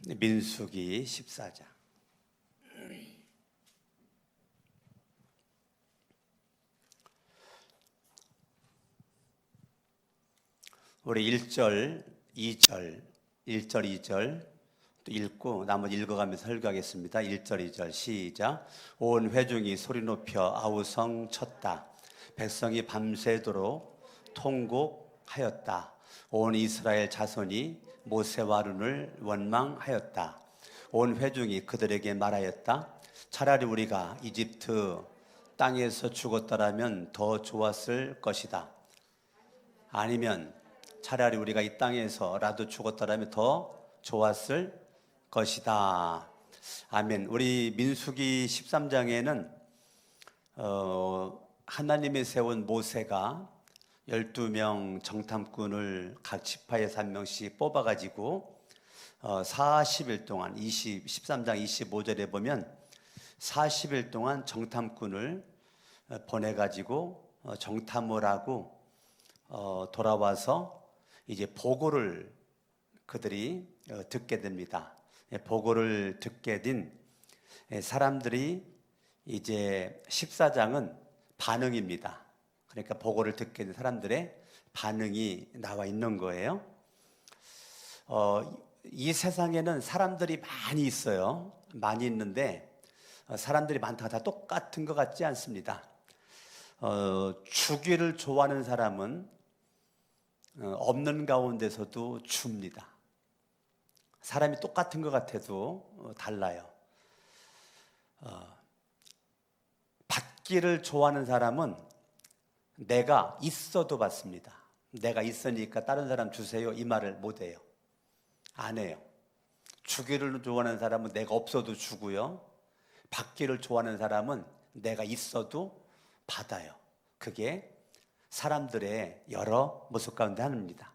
민수기 14장. 우리 1절, 2절, 1절, 2절 또 읽고 나머지 읽어가면서 설교하겠습니다. 1절, 2절 시작. 온 회중이 소리 높여 아우성 쳤다. 백성이 밤새도록 통곡하였다. 온 이스라엘 자손이 모세와 아론을 원망하였다. 온 회중이 그들에게 말하였다. 차라리 우리가 이집트 땅에서 죽었더라면 더 좋았을 것이다. 아니면 차라리 우리가 이 땅에서라도 죽었더라면 더 좋았을 것이다. 아멘. 우리 민수기 13장에는 하나님이 세운 모세가 12명 정탐꾼을 각 지파에서 한 명씩 뽑아가지고 40일 동안 13장 25절에 보면 40일 동안 정탐꾼을 보내가지고 정탐을 하고 돌아와서 이제 보고를 그들이 듣게 됩니다. 보고를 듣게 된 사람들이 이제 14장은 반응입니다. 그러니까 보고를 듣게 된 사람들의 반응이 나와 있는 거예요. 이 세상에는 사람들이 많이 있어요. 많이 있는데 사람들이 많다가 다 똑같은 것 같지 않습니다. 주기를 좋아하는 사람은 없는 가운데서도 줍니다. 사람이 똑같은 것 같아도 달라요. 받기를 좋아하는 사람은 내가 있어도 받습니다. 내가 있으니까 다른 사람 주세요 이 말을 못 해요. 안 해요. 주기를 좋아하는 사람은 내가 없어도 주고요. 받기를 좋아하는 사람은 내가 있어도 받아요. 그게 사람들의 여러 모습 가운데 하나입니다.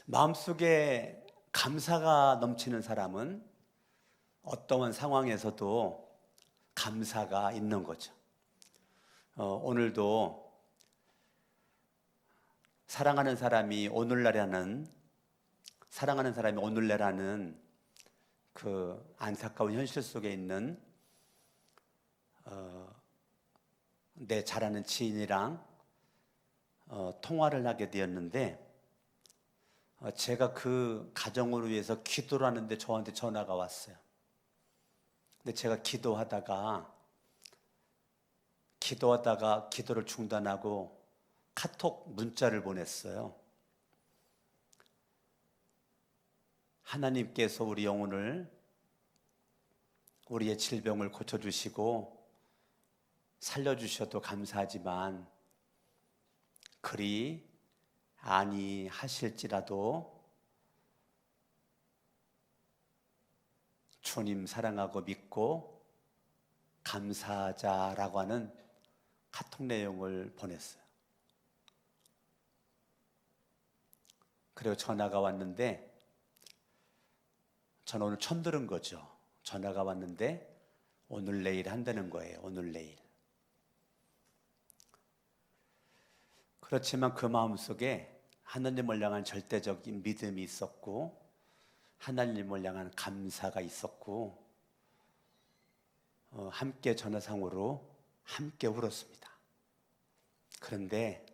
마음속에 감사가 넘치는 사람은 어떠한 상황에서도 감사가 있는 거죠. 오늘도 사랑하는 사람이 오늘날이라는 그 안타까운 현실 속에 있는 내 잘 아는 지인이랑 통화를 하게 되었는데 제가 그 가정을 위해서 기도를 하는데 저한테 전화가 왔어요. 근데 제가 기도하다가 기도를 중단하고 카톡 문자를 보냈어요. 하나님께서 우리 영혼을, 우리의 질병을 고쳐주시고 살려주셔도 감사하지만 그리 아니하실지라도 주님 사랑하고 믿고 감사하자라고 하는 카톡 내용을 보냈어요. 그리고 전화가 왔는데 저는 오늘 처음 들은 거죠. 전화가 왔는데 오늘 내일 한다는 거예요. 오늘 내일. 그렇지만 그 마음속에 하나님을 향한 절대적인 믿음이 있었고 하나님을 향한 감사가 있었고 함께 전화상으로 함께 울었습니다. 그런데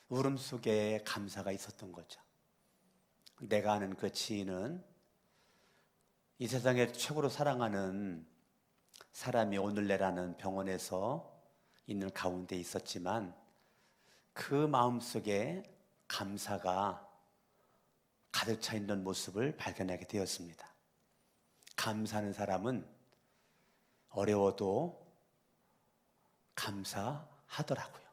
울음 속에 감사가 있었던 거죠. 내가 아는 그 지인은 이 세상에 최고로 사랑하는 사람이 오늘내라는 병원에서 있는 가운데 있었지만 그 마음속에 감사가 가득 차 있는 모습을 발견하게 되었습니다. 감사하는 사람은 어려워도 감사하더라고요.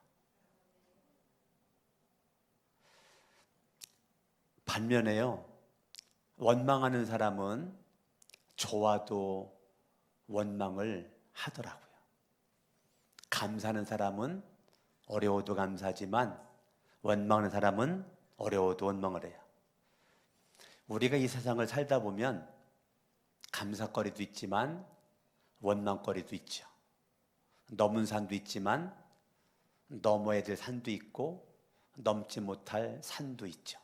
반면에요, 원망하는 사람은 좋아도 원망을 하더라고요. 감사하는 사람은 어려워도 감사하지만 원망하는 사람은 어려워도 원망을 해요. 우리가 이 세상을 살다 보면 감사거리도 있지만 원망거리도 있죠. 넘은 산도 있지만 넘어야 될 산도 있고 넘지 못할 산도 있죠.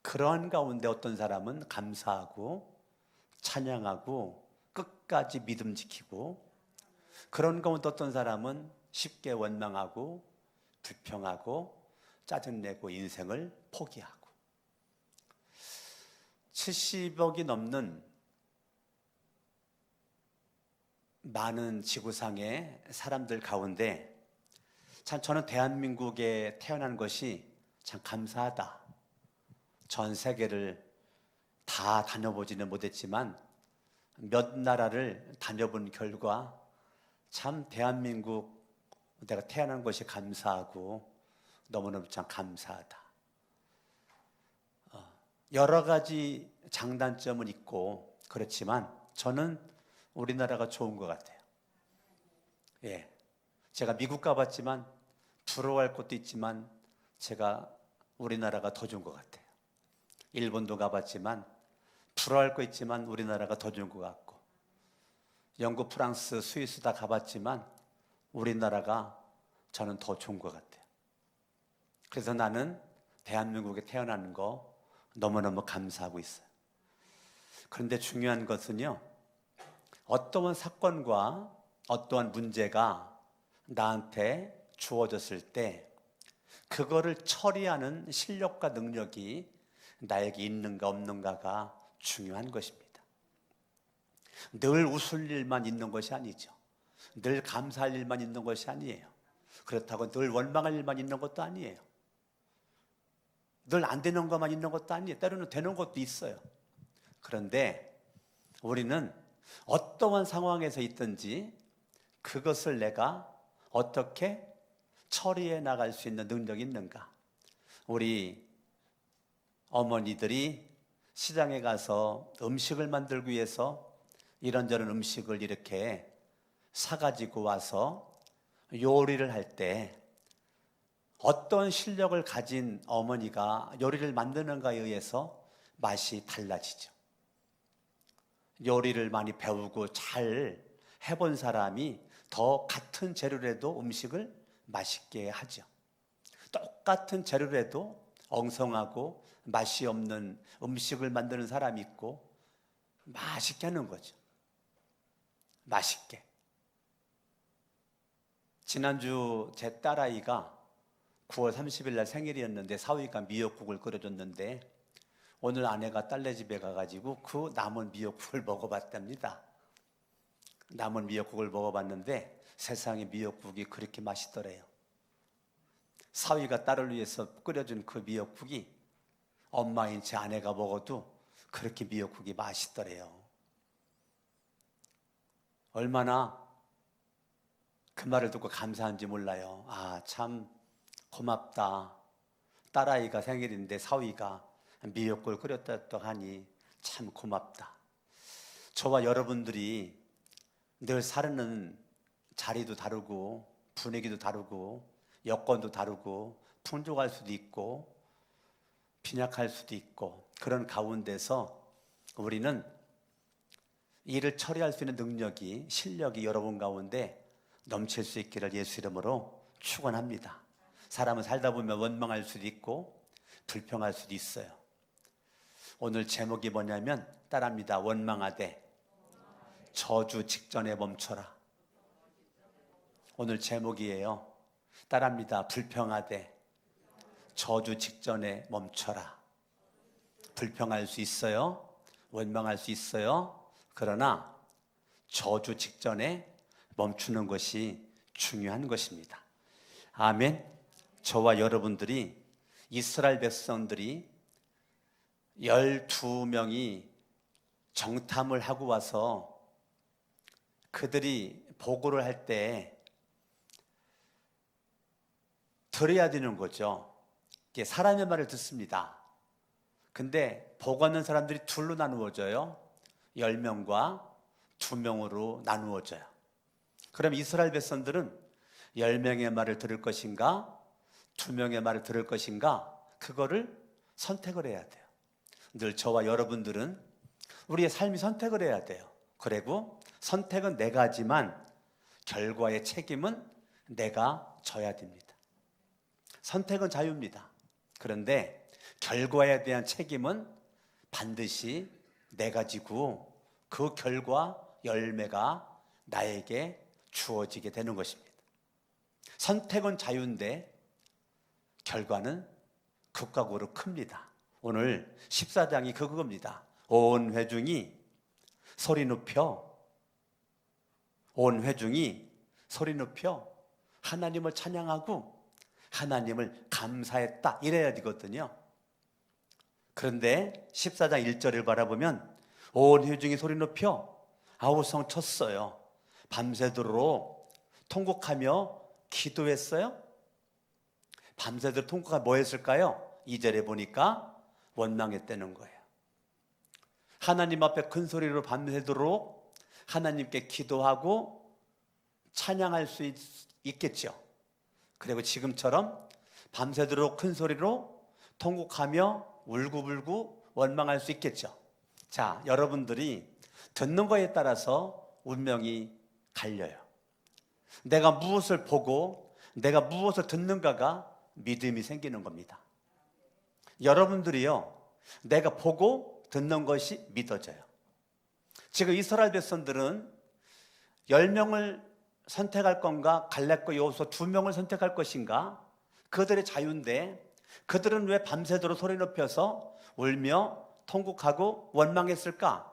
그러한 가운데 어떤 사람은 감사하고 찬양하고 끝까지 믿음 지키고, 그런 가운데 어떤 사람은 쉽게 원망하고 불평하고 짜증내고 인생을 포기하고. 70억이 넘는 많은 지구상의 사람들 가운데 참 저는 대한민국에 태어난 것이 참 감사하다. 전 세계를 다 다녀보지는 못했지만 몇 나라를 다녀본 결과 참 대한민국, 내가 태어난 것이 감사하고 너무너무 참 감사하다. 여러 가지 장단점은 있고 그렇지만 저는 우리나라가 좋은 것 같아요. 예, 제가 미국 가봤지만 부러워할 것도 있지만 제가 우리나라가 더 좋은 것 같아요. 일본도 가봤지만 부러워할 거 있지만 우리나라가 더 좋은 것 같고, 영국, 프랑스, 스위스 다 가봤지만 우리나라가 저는 더 좋은 것 같아요. 그래서 나는 대한민국에 태어나는 거 너무너무 감사하고 있어요. 그런데 중요한 것은요, 어떠한 사건과 어떠한 문제가 나한테 주어졌을 때 그거를 처리하는 실력과 능력이 나에게 있는가 없는가가 중요한 것입니다. 늘 웃을 일만 있는 것이 아니죠. 늘 감사할 일만 있는 것이 아니에요. 그렇다고 늘 원망할 일만 있는 것도 아니에요. 늘 안 되는 것만 있는 것도 아니에요. 때로는 되는 것도 있어요. 그런데 우리는 어떠한 상황에서 있든지 그것을 내가 어떻게 처리해 나갈 수 있는 능력이 있는가. 우리 어머니들이 시장에 가서 음식을 만들기 위해서 이런저런 음식을 이렇게 사가지고 와서 요리를 할 때 어떤 실력을 가진 어머니가 요리를 만드는가에 의해서 맛이 달라지죠. 요리를 많이 배우고 잘 해본 사람이 더 같은 재료라도 음식을 맛있게 하죠. 똑같은 재료라도 엉성하고 맛이 없는 음식을 만드는 사람이 있고 맛있게 하는 거죠. 맛있게. 지난주 제 딸아이가 9월 30일 날 생일이었는데 사위가 미역국을 끓여줬는데 오늘 아내가 딸네 집에 가가지고 그 남은 미역국을 먹어봤답니다. 남은 미역국을 먹어봤는데 세상에 미역국이 그렇게 맛있더래요. 사위가 딸을 위해서 끓여준 그 미역국이 엄마인 제 아내가 먹어도 그렇게 미역국이 맛있더래요. 얼마나 그 말을 듣고 감사한지 몰라요. 아, 참 고맙다. 딸아이가 생일인데 사위가 미역국을 끓였다고 하니 참 고맙다. 저와 여러분들이 늘 사는 자리도 다르고 분위기도 다르고 여건도 다르고 풍족할 수도 있고 빈약할 수도 있고 그런 가운데서 우리는 일을 처리할 수 있는 능력이, 실력이 여러분 가운데 넘칠 수 있기를 예수 이름으로 축원합니다. 사람은 살다 보면 원망할 수도 있고 불평할 수도 있어요. 오늘 제목이 뭐냐면 따라합니다. 원망하되 저주 직전에 멈춰라. 오늘 제목이에요. 따라합니다. 불평하되 저주 직전에 멈춰라. 불평할 수 있어요. 원망할 수 있어요. 그러나 저주 직전에 멈추는 것이 중요한 것입니다. 아멘. 저와 여러분들이, 이스라엘 백성들이 12명이 정탐을 하고 와서 그들이 보고를 할 때 들어야 되는 거죠. 사람의 말을 듣습니다. 근데 보고하는 사람들이 둘로 나누어져요. 10명과 2명으로 나누어져요. 그럼 이스라엘 백성들은 10명의 말을 들을 것인가 2명의 말을 들을 것인가, 그거를 선택을 해야 돼요. 늘 저와 여러분들은 우리의 삶이 선택을 해야 돼요. 그리고 선택은 내가 하지만 결과의 책임은 내가 져야 됩니다. 선택은 자유입니다. 그런데 결과에 대한 책임은 반드시 내가 지고 그 결과 열매가 나에게 주어지게 되는 것입니다. 선택은 자유인데 결과는 극과 극으로 큽니다. 오늘 14장이 그겁니다. 온 회중이 소리 높여 하나님을 찬양하고 하나님을 감사했다 이래야 되거든요. 그런데 14장 1절을 바라보면 온 회중이 소리 높여 아우성 쳤어요. 밤새도록 통곡하며 기도했어요. 밤새도록 통곡하며 뭐 했을까요? 2절에 보니까 원망했다는 거예요. 하나님 앞에 큰 소리로 밤새도록 하나님께 기도하고 찬양할 수 있겠죠. 그리고 지금처럼 밤새도록 큰 소리로 통곡하며 울고불고 원망할 수 있겠죠. 자, 여러분들이 듣는 거에 따라서 운명이 갈려요. 내가 무엇을 보고 내가 무엇을 듣는가가 믿음이 생기는 겁니다. 여러분들이요, 내가 보고 듣는 것이 믿어져요. 지금 이스라엘 백성들은 10명을 선택할 건가, 갈렙과 여호수아 2명을 선택할 것인가, 그들의 자유인데 그들은 왜 밤새도록 소리 높여서 울며 통곡하고 원망했을까?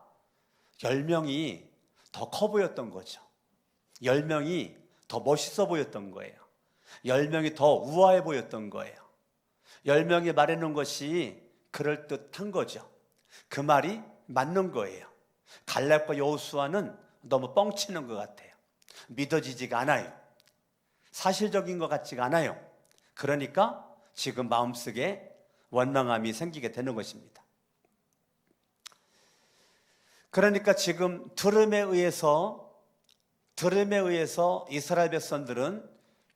10명이 더 커 보였던 거죠. 10명이 더 멋있어 보였던 거예요. 10명이 더 우아해 보였던 거예요. 10명이 말해놓은 것이 그럴듯한 거죠. 그 말이 맞는 거예요. 갈렙과 여호수아는 너무 뻥치는 것 같아요. 믿어지지가 않아요. 사실적인 것 같지가 않아요. 그러니까 지금 마음속에 원망함이 생기게 되는 것입니다. 그러니까 지금 들음에 의해서 이스라엘 백성들은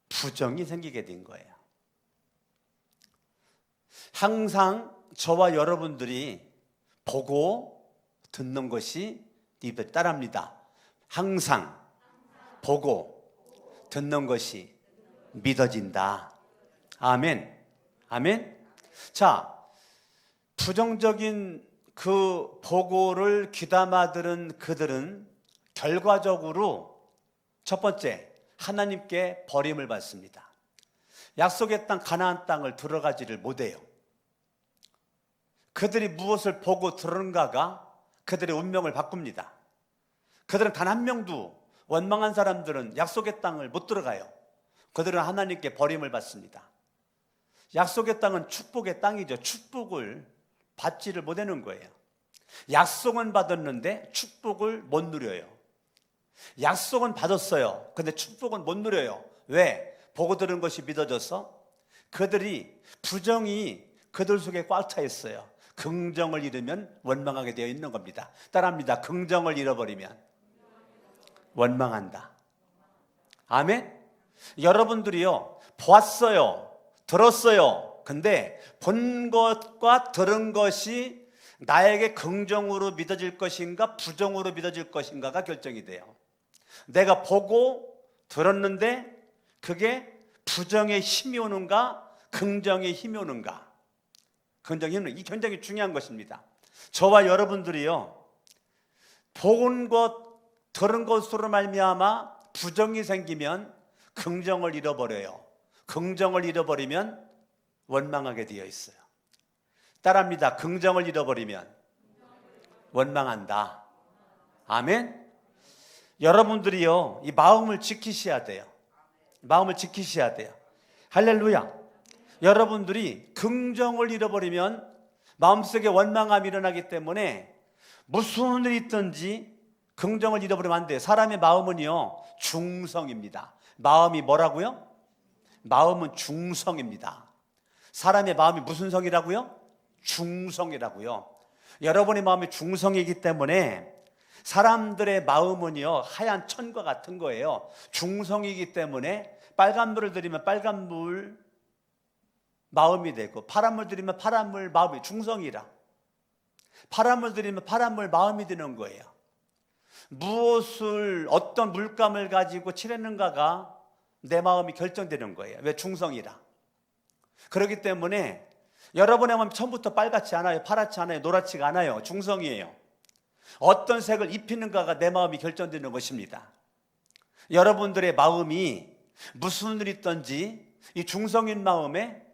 부정이 생기게 된 거예요. 항상 저와 여러분들이 보고 듣는 것이 입에 따릅니다. 항상 보고 듣는 것이 믿어진다. 아멘. 아멘. 자, 부정적인 그 보고를 귀담아 들은 그들은 결과적으로 첫 번째, 하나님께 버림을 받습니다. 약속의 땅 가나안 땅을 들어가지를 못해요. 그들이 무엇을 보고 들은가가 그들의 운명을 바꿉니다. 그들은 단 한 명도, 원망한 사람들은 약속의 땅을 못 들어가요. 그들은 하나님께 버림을 받습니다. 약속의 땅은 축복의 땅이죠. 축복을 받지를 못하는 거예요. 약속은 받았는데 축복을 못 누려요. 약속은 받았어요. 근데 축복은 못 누려요. 왜? 보고 들은 것이 믿어져서 그들이 부정이 그들 속에 꽉 차 있어요. 긍정을 잃으면 원망하게 되어 있는 겁니다. 따라합니다. 긍정을 잃어버리면 원망한다. 아멘? 여러분들이요, 보았어요. 들었어요. 근데 본 것과 들은 것이 나에게 긍정으로 믿어질 것인가 부정으로 믿어질 것인가가 결정이 돼요. 내가 보고 들었는데 그게 부정의 힘이 오는가 긍정의 힘이 오는가. 긍정의 힘은 이 굉장히 중요한 것입니다. 저와 여러분들이요, 본 것 들은 것으로 말미암아 부정이 생기면 긍정을 잃어버려요. 긍정을 잃어버리면 원망하게 되어 있어요. 따라합니다. 긍정을 잃어버리면 원망한다. 아멘. 여러분들이요, 이 마음을 지키셔야 돼요. 마음을 지키셔야 돼요. 할렐루야. 여러분들이 긍정을 잃어버리면 마음속에 원망함이 일어나기 때문에 무슨 일이 있든지 긍정을 잃어버리면 안 돼요. 사람의 마음은요, 중성입니다. 마음이 뭐라고요? 마음은 중성입니다. 사람의 마음이 무슨 성이라고요? 중성이라고요. 여러분의 마음이 중성이기 때문에 사람들의 마음은요, 하얀 천과 같은 거예요. 중성이기 때문에 빨간물을 들이면 빨간물 마음이 되고, 파란물 들이면 파란물 마음이, 중성이라. 파란물 들이면 파란물 마음이 되는 거예요. 무엇을, 어떤 물감을 가지고 칠했는가가 내 마음이 결정되는 거예요. 왜? 중성이라. 그렇기 때문에 여러분의 마음이 처음부터 빨갛지 않아요. 파랗지 않아요. 노랗지가 않아요. 중성이에요. 어떤 색을 입히는가가 내 마음이 결정되는 것입니다. 여러분들의 마음이 무슨 일이 있든지 이 중성인 마음에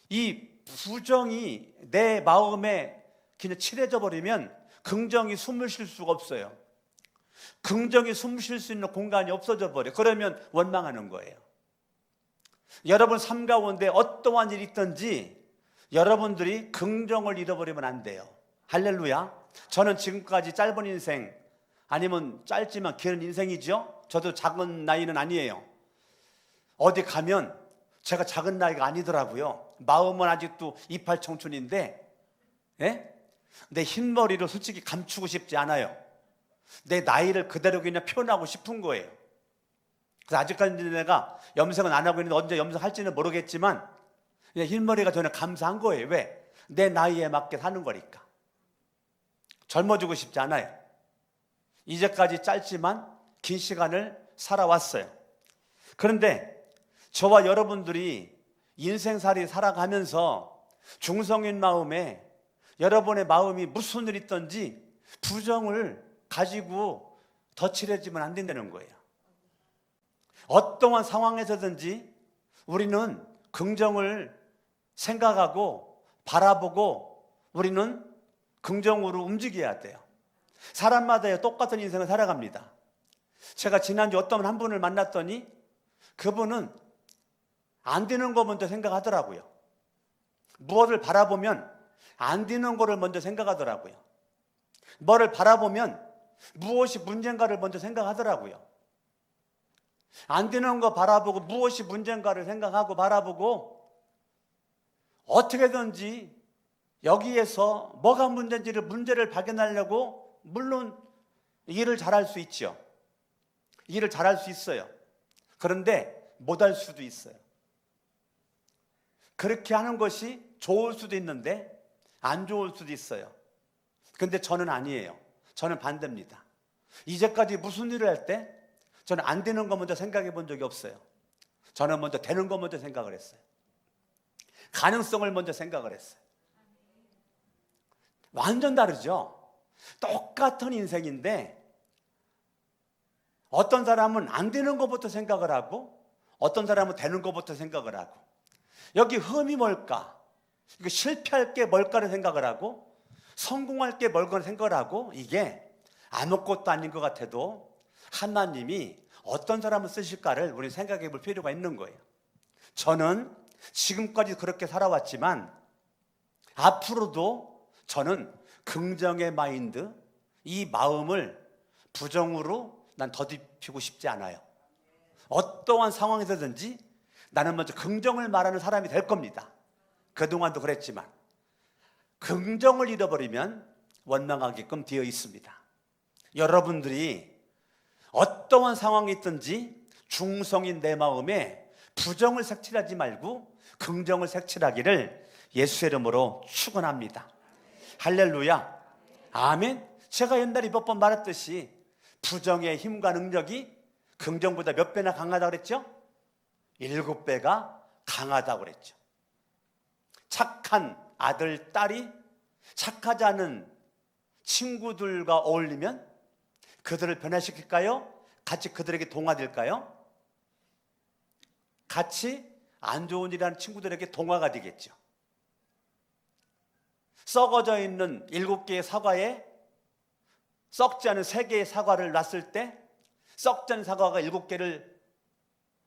이 부정이 내 마음에 그냥 칠해져 버리면 긍정이 숨을 쉴 수가 없어요. 긍정이 숨 쉴 수 있는 공간이 없어져 버려. 그러면 원망하는 거예요. 여러분 삶 가운데 어떠한 일이 있든지 여러분들이 긍정을 잃어버리면 안 돼요. 할렐루야. 저는 지금까지 짧은 인생, 아니면 짧지만 긴 인생이죠. 저도 작은 나이는 아니에요. 어디 가면 제가 작은 나이가 아니더라고요. 마음은 아직도 이팔 청춘인데, 예? 내 흰머리를 솔직히 감추고 싶지 않아요. 내 나이를 그대로 그냥 표현하고 싶은 거예요. 그래서 아직까지 내가 염색은 안 하고 있는데 언제 염색할지는 모르겠지만 그냥 흰머리가 저는 감사한 거예요. 왜? 내 나이에 맞게 사는 거니까. 젊어지고 싶지 않아요. 이제까지 짧지만 긴 시간을 살아왔어요. 그런데 저와 여러분들이 인생살이 살아가면서 중성인 마음에 여러분의 마음이 무슨 일이 있든지 부정을 가지고 덧칠해지면 안 된다는 거예요. 어떠한 상황에서든지 우리는 긍정을 생각하고 바라보고 우리는 긍정으로 움직여야 돼요. 사람마다 똑같은 인생을 살아갑니다. 제가 지난주 어떤 한 분을 만났더니 그분은 안 되는 거 먼저 생각하더라고요. 무엇을 바라보면 안 되는 거를 먼저 생각하더라고요. 뭐를 바라보면 무엇이 문제인가를 먼저 생각하더라고요. 안 되는 거 바라보고 무엇이 문제인가를 생각하고 바라보고 어떻게든지 여기에서 뭐가 문제인지를 문제를 발견하려고 물론 일을 잘할 수 있죠. 일을 잘할 수 있어요. 그런데 못할 수도 있어요. 그렇게 하는 것이 좋을 수도 있는데 안 좋을 수도 있어요. 근데 저는 아니에요. 저는 반대입니다. 이제까지 무슨 일을 할 때 저는 안 되는 거 먼저 생각해 본 적이 없어요. 저는 먼저 되는 거 먼저 생각을 했어요. 가능성을 먼저 생각을 했어요. 완전 다르죠. 똑같은 인생인데 어떤 사람은 안 되는 것부터 생각을 하고 어떤 사람은 되는 것부터 생각을 하고 여기 흠이 뭘까? 이거 실패할 게 뭘까를 생각을 하고 성공할 게 뭘까를 생각을 하고 이게 아무것도 아닌 것 같아도 하나님이 어떤 사람을 쓰실까를 우리 생각해 볼 필요가 있는 거예요. 저는 지금까지 그렇게 살아왔지만 앞으로도 저는 긍정의 마인드, 이 마음을 부정으로 난 더듬히고 싶지 않아요. 어떠한 상황에서든지 나는 먼저 긍정을 말하는 사람이 될 겁니다. 그동안도 그랬지만 긍정을 잃어버리면 원망하게끔 되어 있습니다. 여러분들이 어떠한 상황이 있든지 중성인 내 마음에 부정을 색칠하지 말고 긍정을 색칠하기를 예수의 이름으로 축원합니다. 할렐루야. 아멘. 제가 옛날에 몇 번 말했듯이 부정의 힘과 능력이 긍정보다 몇 배나 강하다고 그랬죠? 7배가 강하다고 그랬죠. 착한 아들, 딸이 착하지 않은 친구들과 어울리면 그들을 변화시킬까요? 같이 그들에게 동화될까요? 같이 안 좋은 일하는 친구들에게 동화가 되겠죠. 썩어져 있는 7개의 사과에 썩지 않은 3개의 사과를 놨을 때 썩지 않은 사과가 7개를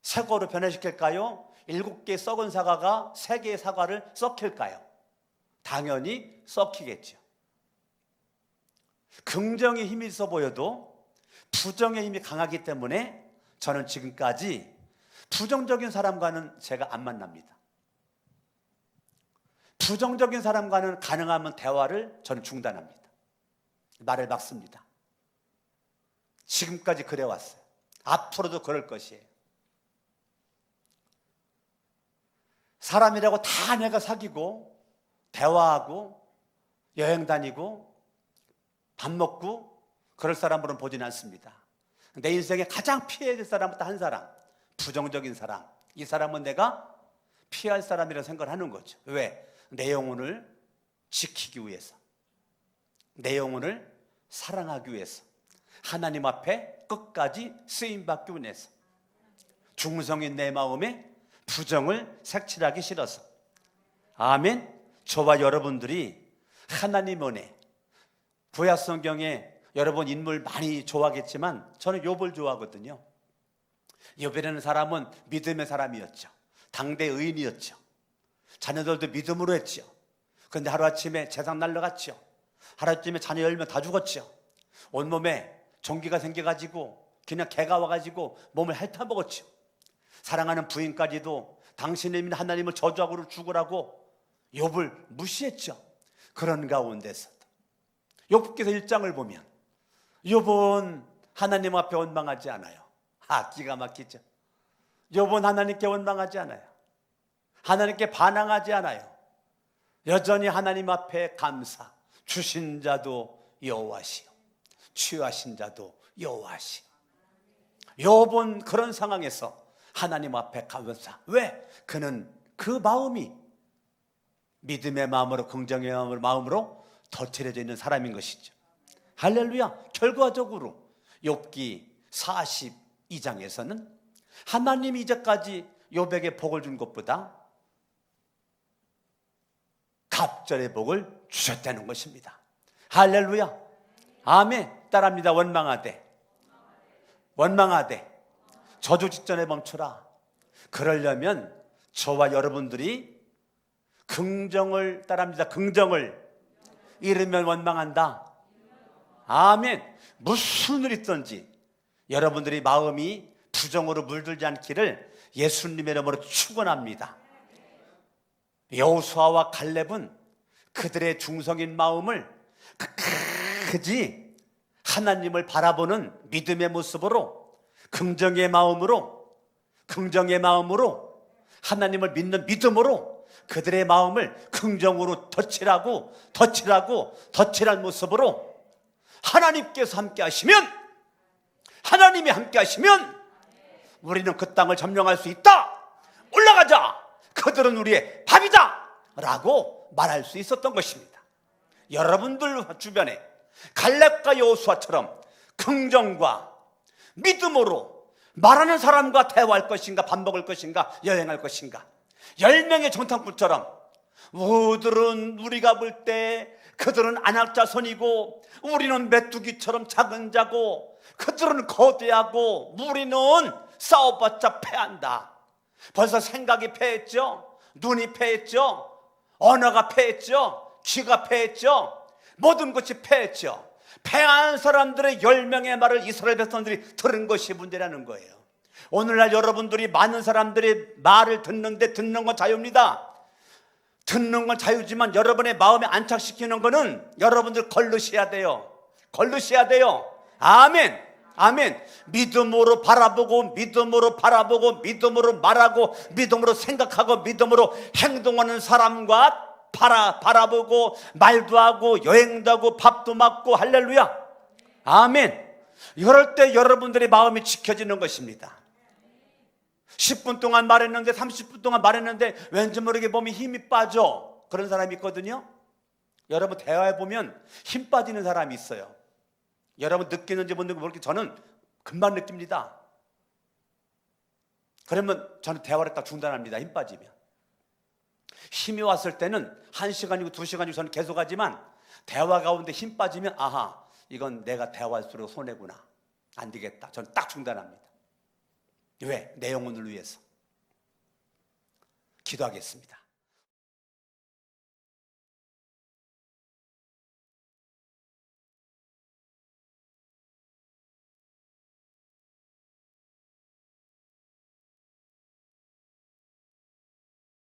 새거로 변화시킬까요? 7개의 썩은 사과가 3개의 사과를 썩힐까요? 당연히 썩히겠죠. 긍정의 힘이 있어 보여도 부정의 힘이 강하기 때문에 저는 지금까지 부정적인 사람과는 제가 안 만납니다. 부정적인 사람과는 가능하면 대화를 저는 중단합니다. 말을 막습니다. 지금까지 그래왔어요. 앞으로도 그럴 것이에요. 사람이라고 다 내가 사귀고 대화하고 여행 다니고 밥 먹고 그럴 사람으로는 보지는 않습니다. 내 인생에 가장 피해야 될 사람은 한 사람, 부정적인 사람. 이 사람은 내가 피할 사람이라고 생각을 하는 거죠. 왜? 내 영혼을 지키기 위해서, 내 영혼을 사랑하기 위해서, 하나님 앞에 끝까지 쓰임받기 위해서, 중성인 내 마음에 부정을 색칠하기 싫어서. 아멘. 저와 여러분들이 하나님 은혜, 구약 성경에 여러분 인물 많이 좋아하겠지만 저는 욥을 좋아하거든요. 욥이라는 사람은 믿음의 사람이었죠. 당대 의인이었죠. 자녀들도 믿음으로 했죠. 그런데 하루아침에 재산 날라갔죠. 하루아침에 자녀 10명 다 죽었죠. 온몸에 종기가 생겨가지고 그냥 개가 와가지고 몸을 핥아먹었죠. 사랑하는 부인까지도 당신의 하나님을 저주하고 죽으라고 욥을 무시했죠. 그런 가운데서도 욥기서 1장을 보면 욥은 하나님 앞에 원망하지 않아요. 기가 막히죠. 욥은 하나님께 원망하지 않아요. 하나님께 반항하지 않아요. 여전히 하나님 앞에 감사. 주신 자도 여호와시요 취하신 자도 여호와시요. 욥은 그런 상황에서 하나님 앞에 감사. 왜? 그는 그 마음이 믿음의 마음으로, 긍정의 마음으로 덧칠해져 있는 사람인 것이죠. 할렐루야. 결과적으로 욥기 42장에서는 하나님이 이제까지 욥에게 복을 준 것보다 갑절의 복을 주셨다는 것입니다. 할렐루야. 아멘. 따라합니다. 원망하되 저주 직전에 멈춰라. 그러려면 저와 여러분들이 긍정을, 따라합니다. 긍정을 잃으면 원망한다. 아멘. 무슨 일이 있든지 여러분들이 마음이 부정으로 물들지 않기를 예수님의 이름으로 축원합니다. 여호수아와 갈렙은 그들의 중성인 마음을 끝까지 하나님을 바라보는 믿음의 모습으로, 긍정의 마음으로 하나님을 믿는 믿음으로 그들의 마음을 긍정으로 덧칠한 모습으로 하나님께서 함께 하시면, 하나님이 함께 하시면 우리는 그 땅을 점령할 수 있다. 올라가자. 그들은 우리의 밥이다 라고 말할 수 있었던 것입니다. 여러분들 주변에 갈렙과 여호수아처럼 긍정과 믿음으로 말하는 사람과 대화할 것인가, 밥 먹을 것인가, 여행할 것인가. 10명의 정탐꾼처럼 우들은 우리가 볼 때 그들은 안악자손이고 우리는 메뚜기처럼 작은 자고 그들은 거대하고 우리는 싸워봤자 패한다. 벌써 생각이 패했죠. 눈이 패했죠. 언어가 패했죠. 귀가 패했죠. 모든 것이 패했죠. 패한 사람들의 10명의 말을 이스라엘 백성들이 들은 것이 문제라는 거예요. 오늘날 여러분들이 많은 사람들이 말을 듣는 건 자유입니다. 듣는 건 자유지만 여러분의 마음에 안착시키는 거는 여러분들 걸르셔야 돼요. 아멘. 믿음으로 바라보고 믿음으로 말하고 믿음으로 생각하고 믿음으로 행동하는 사람과 바라보고 말도 하고 여행도 하고 밥도 먹고. 할렐루야. 아멘. 이럴 때 여러분들의 마음이 지켜지는 것입니다. 10분 동안 말했는데 30분 동안 말했는데 왠지 모르게 몸이 힘이 빠져. 그런 사람이 있거든요. 여러분 대화해 보면 힘 빠지는 사람이 있어요. 여러분 느끼는지 못 느끼는지 모르겠지만 저는 금방 느낍니다. 그러면 저는 대화를 딱 중단합니다. 힘 빠지면. 힘이 왔을 때는 1시간이고 2시간이고 저는 계속하지만 대화 가운데 힘 빠지면 이건 내가 대화할수록 손해구나. 안 되겠다. 저는 딱 중단합니다. 왜? 내 영혼을 위해서. 기도하겠습니다.